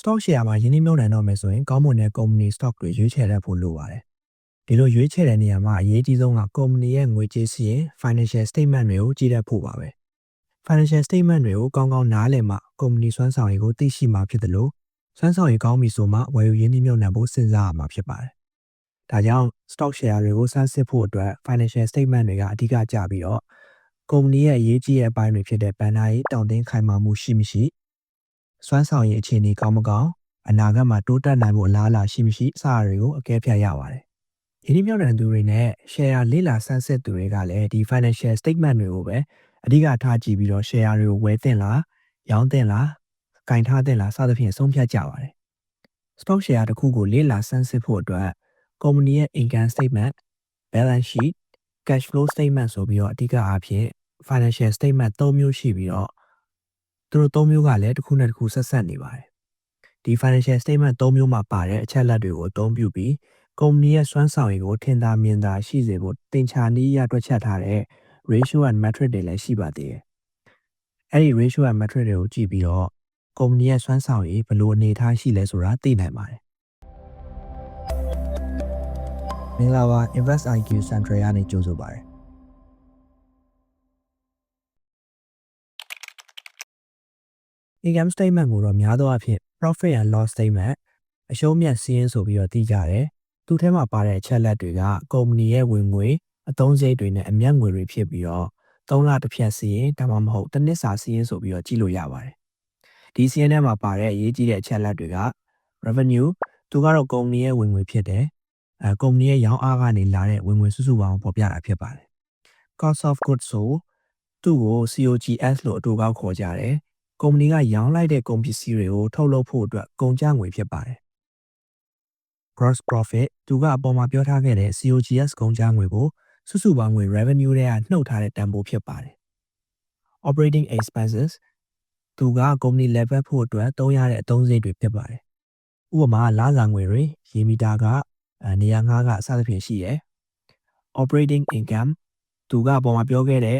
stock share မှာယင်းနှိမ့်မြုပ်နှံတော့မယ်ဆိုရင်ကောင်းမွန်တဲ့ company stock တွေရွေးချယ်တတ်ဖို့လိုပါတယ်။ဒီလိုရွေးချယ်တဲ့နေရာမှာအရေးကြီးဆုံးက company ရဲ့ငွေကြေးစီးရင် financial statement တွေကိုကြည့်တတ်ဖို့ပါပဲ။ financial statement တွေကိုကောင်းကောင်းနားလည်မှ company စွမ်းဆောင်ရည်ကိုသိရှိမှဖြစ်တယ်လို့စွမ်းဆောင်ရည်ကောင်းပြီဆိုမှဝယ်ယူယင်းနှိမ့်မြုပ်နှံဖို့စဉ်းစားရမှာဖြစ်ပါတယ်။ဒါကြောင့် stock share တွေကိုစမ်းစစ်ဖို့အတွက် financial statement တွေကအဓိကကျပြီးတော့ company ရဲ့အရေးကြီးတဲ့အပိုင်းတွေဖြစ်တဲ့ဘဏ္ဍာရေးတောင့်တင်းခိုင်မာမှုရှိမရှိစွမ်းဆောင်ရည်အခြေအနေကောင်းမကောင်းအနာဂတ်မှာတိုးတက်နိုင်မှုအလားအလာရှိမရှိစတာတွေကိုအကဲဖြတ်ရပါတယ်။ယင်းနှိမ့်မြုပ်နှံသူတွေနဲ့ share လေးလာစမ်းစစ်သူတွေကလည်းဒီ financial statement တွေကိုပဲအဓိကထားကြည့်ပြီးတော့ share တွေကိုဝယ်သင့်လားရောင်းသင့်လားကင်ထားသင့်လားစသဖြင့်ဆုံးဖြတ်ကြပါတယ်။ stock share တစ်ခုကိုလေးလာစမ်းစစ်ဖို့အတွက် company ရဲ့ income statement, balance sheet, cash flow statement ဆိုပြီးတော့အဓိကအားဖြင့် financial statement ၃မျိုးရှိပြီးတော့သူတို့၃မျိုးကလည်းတစ်ခုနဲ့တစ်ခုဆက်ဆက်နေပါတယ်။ဒီ financial statement ၃မျိုးမှာပါတဲ့အချက်အလက်တွေကိုအသုံးပြုပြီး company ရဲ့စွမ်းဆောင်ရည်ကိုထင်သာမြင်သာရှိစေဖို့သင်္ချာနည်းအရတွက်ချက်ထားတဲ့ ratio and metric တွေလည်းရှိပါသေးတယ်။အဲ့ဒီ ratio and metric တွေကိုကြည့်ပြီးတော့ company ရဲ့စွမ်းဆောင်ရည်ဘယ်လိုအနေအထားရှိလဲဆိုတာသိနိုင်ပါတယ်။မင်္ဂလာပါ Invest IQ Central ကနေကြိုဆိုပါတယ်။ income statement ကိုတော့များသောအားဖြင့် profit and loss statement အရှုံးမြတ်စီးရင်ဆိုပြီးတော့သိကြတယ်။သူ့ထဲမှာပါတဲ့အချက်လက်တွေကကုမ္ပဏီရဲ့ဝင်ငွေအသုံးစရိတ်တွေနဲ့အမြတ်ငွေတွေဖြစ်ပြီးတော့3လတစ်ဖြတ်စီးရင်ဒါမှမဟုတ်တစ်နှစ်စာစီးရင်ဆိုပြီးတော့ကြည့်လို့ရပါတယ်။ဒီစီးရင်ထဲမှာပါတဲ့အရေးကြီးတဲ့အချက်လက်တွေက revenue သူကတော့ကုမ္ပဏီရဲ့ဝင်ငွေဖြစ်တယ်။ကုမ္ပဏီရဲ့ရောင်းအားကနေလာတဲ့ဝင်ငွေစုစုပေါင်းပေါ်ပြတာဖြစ်ပါတယ်။ cost of goods ဆိုသူ့ကို COGS လို့အတူကောက်ခေါ်ကြတယ်။ကုမ္ပဏီကရောင်းလိုက်တဲ့ကုန်ပစ္စည်းတွေကိုထုတ်လုပ်ဖို့အတွက်ကုန်ကျငွေဖြစ်ပါတယ်။ gross profit သူကအပေါ်မှာပြောထားခဲ့တဲ့ COGS ကုန်ကျငွေကိုစုစုပေါင်းငွေ revenue တွေကနှုတ်ထားတဲ့တန်ဖိုးဖြစ်ပါတယ်။ operating expenses သူကကုမ္ပဏီ level ဖို့အတွက်သုံးရတဲ့အသုံးစရိတ်တွေဖြစ်ပါတယ်။ဥပမာလစာငွေတွေရေမီတာကနေရာငှားကအစသဖြင့်ရှိတယ်။ operating income သူကအပေါ်မှာပြောခဲ့တဲ့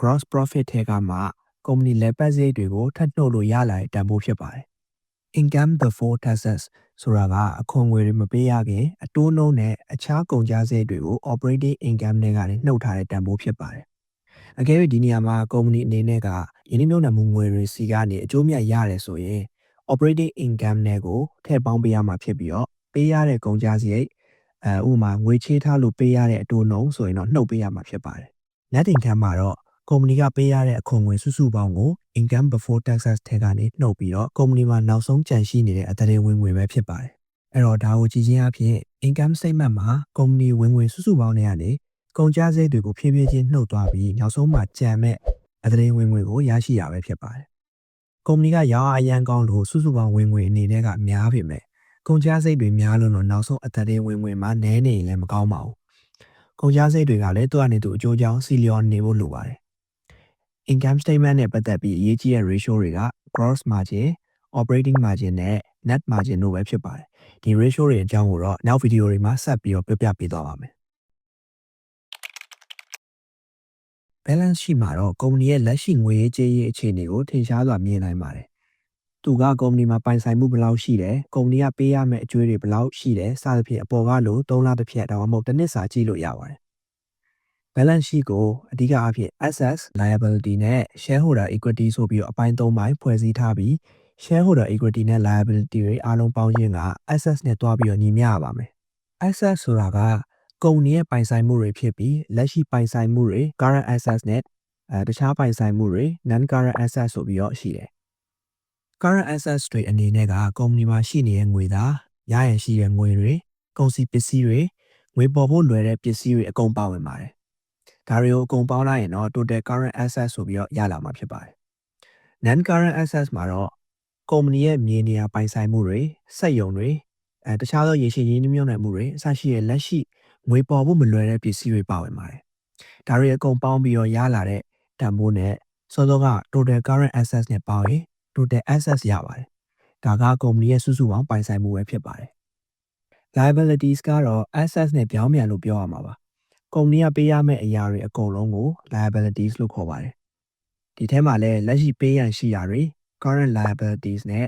gross profit ထဲကမှကုမ္ပဏီလက်ပတ်စရိတ်တွေကိုထပ်နှုတ်လို့ရလာတဲ့တန်ဖိုးဖြစ်ပါတယ်။ income before taxes ဆိုတာကအခွန်ငွေတွေမပေးရခင်အတိုးနှုန်းနဲ့အခြားကုန်ကျစရိတ်တွေကို operating income တွေကနေနှုတ်ထားတဲ့တန်ဖိုးဖြစ်ပါတယ်။အကယ်၍ဒီနေရာမှာကုမ္ပဏီအနေနဲ့ကယင်းနှိမ့်မြုပ်နှံမှုငွေတွေစီကနေအကျိုးမြတ်ရတယ်ဆိုရင် operating income တွေကိုထည့်ပေါင်းပေးရမှာဖြစ်ပြီးတော့ပေးရတဲ့ကုန်ကျစရိတ်ဥပမာငွေချေးထားလို့ပေးရတဲ့အတိုးနှုန်းဆိုရင်တော့နှုတ်ပေးရမှာဖြစ်ပါတယ်။ net income မှာတော့ကုမ္ပဏီကပေးရတဲ့အခွန်ငွေစုစုပေါင်းကို income before taxes ထဲကနေနှုတ်ပြီးတော့ကုမ္ပဏီမှာနောက်ဆုံးကျန်ရှိနေတဲ့အသက်ဝင်ငွေပဲဖြစ်ပါတယ်။အဲ့တော့ဒါကိုကြည့်ချင်းအဖြစ် income statement မှာကုမ္ပဏီဝင်ငွေစုစုပေါင်းတွေကနေကုန်ကျစရိတ်တွေကိုဖြည်းဖြည်းချင်းနှုတ်သွားပြီးနောက်ဆုံးမှာကျန်မဲ့အသက်ဝင်ငွေကိုရရှိရပဲဖြစ်ပါတယ်။ကုမ္ပဏီကရောင်းအားအရန်ကောင်းလို့စုစုပေါင်းဝင်ငွေအနေနဲ့ကများပေမဲ့ကုန်ကျစရိတ်တွေများလို့နောက်ဆုံးအသက်ဝင်ငွေမှာနည်းနေရင်လည်းမကောင်းပါဘူး။ကုန်ကျစရိတ်တွေကလည်းသူ့အနေနဲ့သူအကျိုးကြောင့်စီလျော်နေဖို့လိုပါတယ်။ income statement နဲ့ပတ်သက်ပြီးအရေးကြီးတဲ့ ratio တွေက gross margin, operating margin နဲ့ net margin တို့ပဲဖြစ်ပါတယ်။ဒီ ratio တွေအကြောင်းကိုတော့နောက်ဗီဒီယိုတွေမှာဆက်ပြီးတော့ပြပေးသွားပါမယ်။ balance sheet မှာတော့ကုမ္ပဏီရဲ့လက်ရှိငွေရေးကြေးရေးအခြေအနေကိုထင်ရှားစွာမြင်နိုင်ပါတယ်။သူကကုမ္ပဏီမှာပိုင်ဆိုင်မှုဘယ်လောက်ရှိတယ်၊ကုမ္ပဏီကပေးရမယ့်အကျွေးတွေဘယ်လောက်ရှိတယ်စသဖြင့်အပေါ်ကလို့3လတစ်ဖြတ်ဒါမှမဟုတ်တစ်နှစ်စာကြည့်လို့ရပါတယ်။ balance sheet ကိုအဓိကအားဖြင့် assets, liability နဲ့ shareholder equity ဆိုပြီးတော့အပိုင်း၃ပိုင်းဖွဲ့စည်းထားပြီး shareholder equity နဲ့ liability တွေအားလုံးပေါင်းခြင်းက assets နဲ့တွားပြီးတော့ညီမျှရပါမယ်။ assets ဆိုတာကကုမ္ပဏီရဲ့ပိုင်ဆိုင်မှုတွေဖြစ်ပြီးလက်ရှိပိုင်ဆိုင်မှုတွေ current assets နဲ့တခြားပိုင်ဆိုင်မှုတွေ non current assets ဆိုပြီးတော့ရှိတယ်။ current assets တွေအနေနဲ့ကကုမ္ပဏီမှာရှိနေတဲ့ငွေသားရရရှိတဲ့ငွေတွေကုန်စည်ပစ္စည်းတွေငွေပေါ်ဖို့လွယ်တဲ့ပစ္စည်းတွေအကုန်ပါဝင်ပါတယ်။ဒါတွေကိုအကုန်ပေါင်းလိုက်ရင်တော့ total current assets ဆိုပြီးတော့ရလာမှာဖြစ်ပါတယ်။ non current assets မှာတော့ကုမ္ပဏီရဲ့မြေနေရာပိုင်ဆိုင်မှုတွေစက်ရုံတွေတခြားသောရေရှည်ရင်းနှီးမြှုပ်နှံမှုတွေအစရှိတဲ့လက်ရှိငွေပေါ်ဖို့မလွယ်တဲ့ပစ္စည်းတွေပါဝင်ပါတယ်။ဒါတွေအကုန်ပေါင်းပြီးတော့ရလာတဲ့တန်ဖိုးနဲ့စောစောက total current assets နဲ့ပေါင်းရင် total assets ရပါတယ်။ဒါကကုမ္ပဏီရဲ့စုစုပေါင်းပိုင်ဆိုင်မှုပဲဖြစ်ပါတယ်။ liabilities ကတော့ assets နဲ့ပြောင်းပြန်လို့ပြောရမှာပါ။ကုမ္ပဏီကပေးရမယ့်အရာတွေအကုန်လုံးကို liabilities လို့ခေါ်ပါတယ်။ဒီထဲမှာလည်းလက်ရှိပေးရန်ရှိရာတွေ current liabilities နဲ့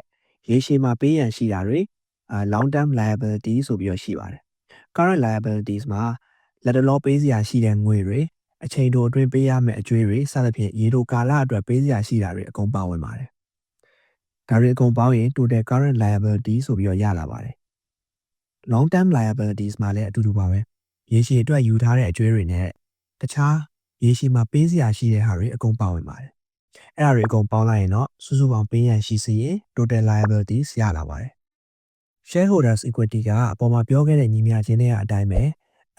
ရေရှည်မှာပေးရန်ရှိတာတွေlong term liability ဆိုပြီးတော့ရှိပါတယ် current liabilities မှာလက်တလောပေးစရာရှိတဲ့ငွေတွေအချိန်တိုအတွင်းပေးရမယ့်အကျွေးတွေစသဖြင့်ရေတိုကာလအတွက်ပေးစရာရှိတာတွေအကုန်ပါဝင်ပါတယ်ဒါတွေအကုန်ပေါင်းရင် total current liability ဆိုပြီးတော့ရလာပါတယ် long term liabilities မှာလည်းအတူတူပါပဲရေရှည်အတွက်ယူထားတဲ့အကျွေးတွေနဲ့တခြားရေရှည်မှာပေးစရာရှိတဲ့ဟာတွေအကုန်ပါဝင်ပါတယ်အဲ့ဒါတွေအကုန်ပေါင်းလိုက်ရင်တော့စုစုပေါင်းပေးရန်ရှိစေရင် total liabilities ရလာပါတယ် shareholders equity ကအပေါ်မှာပြောခဲ့တဲ့ညီမျှခြင်းတွေအတိုင်းပဲ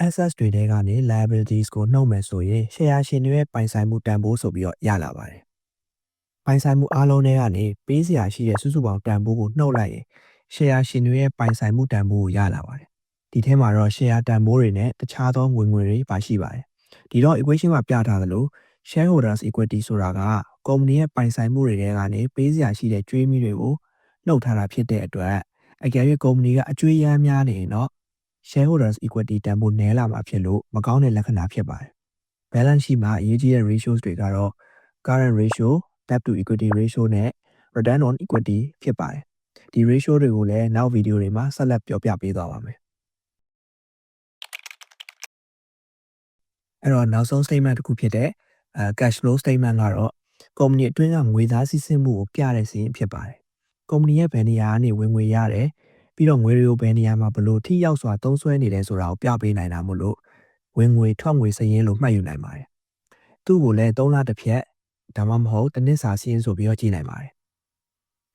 assets တွေထဲကနေ liabilities ကိုနှုတ်မယ်ဆိုရင် share ရှင်တွေရဲ့ပိုင်ဆိုင်မှုတန်ဖိုးဆိုပြီးတော့ရလာပါတယ်ပိုင်ဆိုင်မှုအားလုံးတွေကနေပေးစရာရှိတဲ့စုစုပေါင်းတန်ဖိုးကိုနှုတ်လိုက်ရင် share ရှင်တွေရဲ့ပိုင်ဆိုင်မှုတန်ဖိုးကိုရလာပါတယ်ဒီထဲမှာတော့ share တန်ဖိုးတွေနဲ့တခြားသောငွေတွေပါရှိပါတယ်ဒီတော့ equation မှာပြထားသလို shareholders equity ဆိုတာကကုမ္ပဏီရဲ့ပိုင်ဆိုင်မှုတွေထဲကနေပေးစရာရှိတဲ့ကြွေးမြီးတွေကိုနှုတ်ထားတာဖြစ်တဲ့အတွက်အကယ်၍ကုမ္ပဏီကအကျွေးရမ်းများနေရင်တော့ shareholders equity တန်ဖိုးနည်းလာမှာဖြစ်လို့မကောင်းတဲ့လက္ခဏာဖြစ်ပါတယ် balance sheet မှာအရေးကြီးတဲ့ ratios တွေကတော့ current ratio, debt to equity ratio နဲ့ return on equity ဖြစ်ပါတယ်ဒီ ratio တွေကိုလည်းနောက်ဗီဒီယိုတွေမှာဆက်လက်ပြောပြပေးသွားပါမယ်အဲ့တော့နောက်ဆုံး statement တစ်ခုဖြစ်တဲ့cash flow statement ကတော့ကုမ္ပဏီအတွင်းကငွေသားစီးဆင်းမှုကိုပြတဲ့စာရင်းဖြစ်ပါတယ်ကုမ္ပဏီရဲ့ဘယ်နေရာကနေဝင်ငွေရတယ်ပြီးတော့ငွေတွေကိုဘယ်နေရာမှာဘလို့ထိရောက်စွာသုံးစွဲနေတယ်ဆိုတာကိုပြပေးနိုင်တာမို့လို့ဝင်ငွေထွက်ငွေစာရင်းလို့မှတ်ယူနိုင်ပါတယ်သူ့ကိုလည်း3လတစ်ဖြတ်ဒါမှမဟုတ်တစ်နှစ်စာစာရင်းဆိုပြီးတော့ကြည့်နိုင်ပါတယ်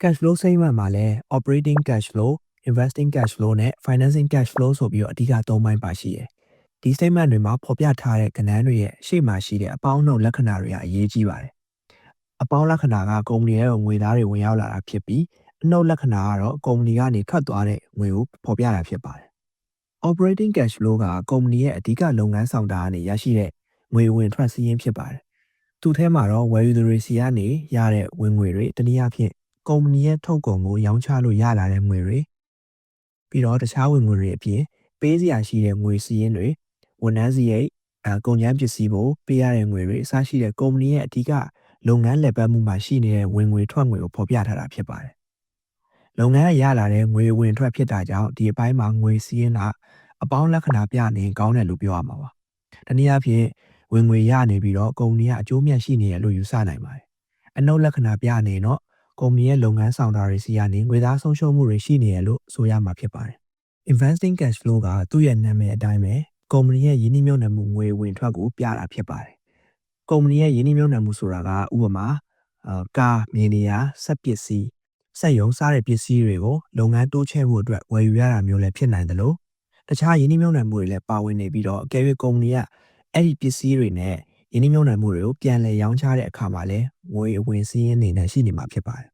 cash flow statement မှာလည်း operating cash flow, investing cash flow နဲ့ financing cash flow ဆိုပြီးတော့အဓိက3ပိုင်းပါရှိတယ်ဒီ statement တွေမှာဖော်ပြထားတဲ့ကဏ္ဍတွေရဲ့ရှေ့မှာရှိတဲ့အပေါင်းအနှုတ်လက္ခဏာတွေကအရေးကြီးပါတယ်အပေါင်းလက္ခဏာကကုမ္ပဏီရဲ့ငွေသားတွေဝင်ရောက်လာတာဖြစ်ပြီးအနှုတ်လက္ခဏာကတော့ကုမ္ပဏီကနေထွက်သွားတဲ့ငွေကိုဖော်ပြတာဖြစ်ပါတယ် operating cash flow ကကုမ္ပဏီရဲ့အဓိကလုပ်ငန်းဆောင်တာကနေရရှိတဲ့ငွေဝင်ထွက်စည်းရင်းဖြစ်ပါတယ်သူ့ထဲမှာတော့ဝယ်ယူသူတွေစီကနေရတဲ့ဝင်ငွေတွေတနည်းအားဖြင့်ကုမ္ပဏီရဲ့ထုတ်ကုန်ကိုရောင်းချလို့ရလာတဲ့ငွေတွေပြီးတော့တခြားဝင်ငွေတွေအပြင်ပေးစရာရှိတဲ့ငွေစည်းရင်းတွေဝန်ထမ်းစရိတ်ကုန်ကျန်းပစ္စည်းကိုပေးရတဲ့ငွေတွေအစရှိတဲ့ကုမ္ပဏီရဲ့အဓိကလုပ်ငန်းလည်ပတ်မှုမှာရှိနေတဲ့ဝင်ငွေထွက်ငွေကိုဖော်ပြထားတာဖြစ်ပါတယ်လုပ်ငန်းရလာတဲ့ငွေဝင်ထွက်ဖြစ်တာကြောင့်ဒီအပိုင်းမှာငွေစည်းရင်းကအပေါင်းလက္ခဏာပြနေကောင်းတယ်လို့ပြောရမှာပါတနည်းအားဖြင့်ဝင်ငွေရနေပြီးတော့ကုမ္ပဏီကအကျိုးမြတ်ရှိနေရလို့ယူဆနိုင်ပါတယ်အနှုတ်လက္ခဏာပြနေတော့ကုမ္ပဏီရဲ့လုပ်ငန်းဆောင်တာတွေစီကနေငွေသားဆုံးရှုံးမှုတွေရှိနေရလို့ဆိုရမှာဖြစ်ပါတယ် investing cash flow ကသူ့ရဲ့နာမည်အတိုင်းပဲကုမ္ပဏီရဲ့ယင်းနှိမ့်ညွတ်မှုငွေဝင်ထွက်ကိုပြတာဖြစ်ပါတယ်ကုမ္ပဏီရဲ့ယင်းနှိမ့်ညွတ်မှုဆိုတာကဥပမာကားမြေနေရာစက်ပစ္စည်းစက်ရုံစားတဲ့ပစ္စည်းတွေကိုလုပ်ငန်းတိုးချဲ့ဖို့အတွက်ဝယ်ယူရတာမျိုးလည်းဖြစ်နိုင်တယ်လို့တခြားယင်းနှိမ့်ညွတ်မှုတွေလည်းပါဝင်နေပြီးတော့အကယ်၍ကုမ္ပဏီကအဲ့ဒီပစ္စည်းတွေနဲ့ယင်းနှိမ့်ညွတ်မှုတွေကိုပြန်လည်ရောင်းချတဲ့အခါမှာလည်းငွေအဝင်စည်းရင်းနေနဲ့ရှိနေမှာဖြစ်ပါတယ်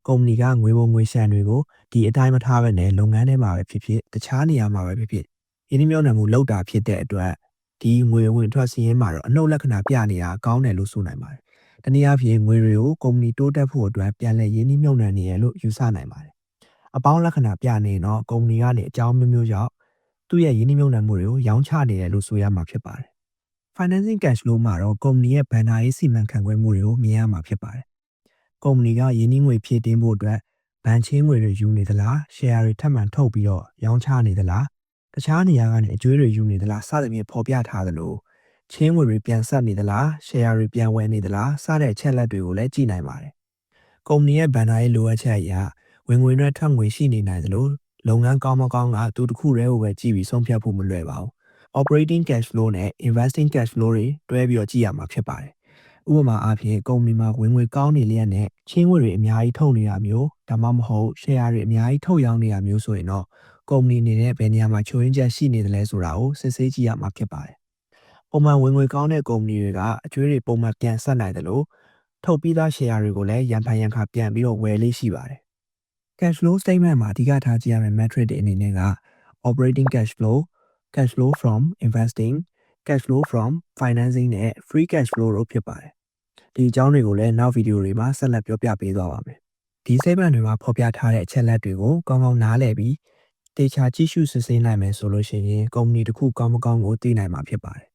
ကုမ္ပဏီကငွေပုံငွေရှန်တွေကိုဒီအတိုင်းမထားဘဲနဲ့လုပ်ငန်းထဲမှာပဲဖြစ်ဖြစ်တခြားနေရာမှာပဲဖြစ်ဖြစ်ယင်းနှိမ့်ညွတ်မှုလောက်တာဖြစ်တဲ့အတွက်ဒီငွေဝင်ထွက်စည်းရင်းမှာတော့အနှုတ်လက္ခဏာပြနေတာကောင်းတယ်လို့ဆိုနိုင်ပါတယ်တနည်းအားဖြင့်ငွေတွေကိုကုမ္ပဏီတိုးတက်ဖို့အတွက်ပြန်လည်ရင်းနှီးမြှုပ်နှံနေရလို့ယူဆနိုင်ပါတယ်အပေါင်းလက္ခဏာပြနေတော့ကုမ္ပဏီကနေအကြောင်းမျိုးကြောင့်သူ့ရဲ့ရင်းနှီးမြှုပ်နှံမှုတွေကိုရောင်းချနေတယ်လို့ဆိုရမှာဖြစ်ပါတယ် financing cash flow မှာတော့ကုမ္ပဏီရဲ့ဘဏ္ဍာရေးစီမံခန့်ခွဲမှုတွေကိုမြင်ရမှာဖြစ်ပါတယ်ကုမ္ပဏီကရင်းနှီးငွေဖြည့်တင်းဖို့အတွက်ဘဏ်ချင်းငွေတွေယူနေသလား share တွေထပ်မံထုတ်ပြီးတော့ရောင်းချနေသလားတခြားနေရာကနေအကျွေးတွေယူနေသလားစသဖြင့်ဖော်ပြထားသလိုချင်းငွေတွေပြန်ဆက်နေသလား share တွေပြန်ဝယ်နေသလားစတဲ့အချက်လက်တွေကိုလည်းကြည့်နိုင်ပါတယ်ကုမ္ပဏီရဲ့ဘဏ္ဍာရေးလိုအပ်ချက်အရဝင်ငွေနဲ့ထွက်ငွေရှိနေနိုင်သလိုလုပ်ငန်းကောင်းမကောင်းကသူတစ်ခုတည်းကိုပဲကြည့်ပြီးဆုံးဖြတ်ဖို့မလွယ်ပါဘူး operating cash flow နဲ့ investing cash flow တွေတွဲပြီးတော့ကြည့်ရမှာဖြစ်ပါတယ်ဥပမာအားဖြင့်ကုမ္ပဏီမှာဝင်ငွေကောင်းနေလျက်နဲ့ချင်းငွေတွေအများကြီးထုတ်နေတာမျိုးဒါမှမဟုတ် share တွေအများကြီးထုတ်ရောင်းနေတာမျိုးဆိုရင်တော့ကုမ္ပဏီအနေနဲ့ဘယ်နေရာမှာချိုးရင်းချက်ရှိနေတယ်လဲဆိုတာကိုစစ်ဆေးကြည့်ရမှာဖြစ်ပါတယ်ပုံမှန်ဝင်ငွေကောင်းတဲ့ကုမ္ပဏီတွေကအကျွေးတွေပုံမှန်ပြန်ဆက်နိုင်တယ်လို့ထုတ်ပြီးသား share တွေကိုလည်းရန်ဖန်ရန်ခါပြန်ပြီးတော့ဝယ်လေးရှိပါတယ် cash flow statement မှာအဓိကထားကြည့်ရမယ့် metric တွေအနေနဲ့က operating cash flow, cash flow from investing, cash flow from financing နဲ့ free cash flow တို့ဖြစ်ပါတယ်ဒီအကြောင်းတွေကိုလည်းနောက်ဗီဒီယိုတွေမှာဆက်လက်ပြောပြပေးသွားပါမယ်ဒီ statement တွေမှာဖော်ပြထားတဲ့အချက်လက်တွေကိုကောင်းကောင်းနားလည်ပြီးတေချာကြည့်ရှုစစ်ဆေးနိုင်မယ်ဆိုလို့ရှိရင်ကုမ္ပဏီတစ်ခုကောင်းမကောင်းကိုသိနိုင်မှာဖြစ်ပါတယ်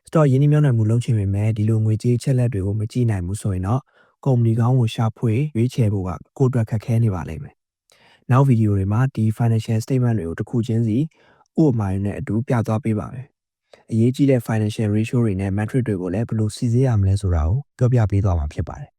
stock ရင်းနှီးမြှုပ်နှံမှုလုပ်ချင်ပေမဲ့ဒီလိုငွေကြေးချက်လက်တွေကိုမကြည့်နိုင်ဘူးဆိုရင်တော့ကုမ္ပဏီကောင်းကိုရှာဖွေရွေးချယ်ဖို့ကကိုယ်အတွက်ခက်ခဲနေပါလိမ့်မယ် နောက်ဗီဒီယိုတွေမှာဒီ financial statement တွေကိုတစ်ခုချင်းစီဥပမာတွေနဲ့အတူပြသွားပေးပါမယ်အရေးကြီးတဲ့ financial ratio တွေနဲ့ metric တွေကိုလည်းဘယ်လိုစီစစ်ရမလဲဆိုတာကိုပြောပြပေးသွားမှာဖြစ်ပါတယ်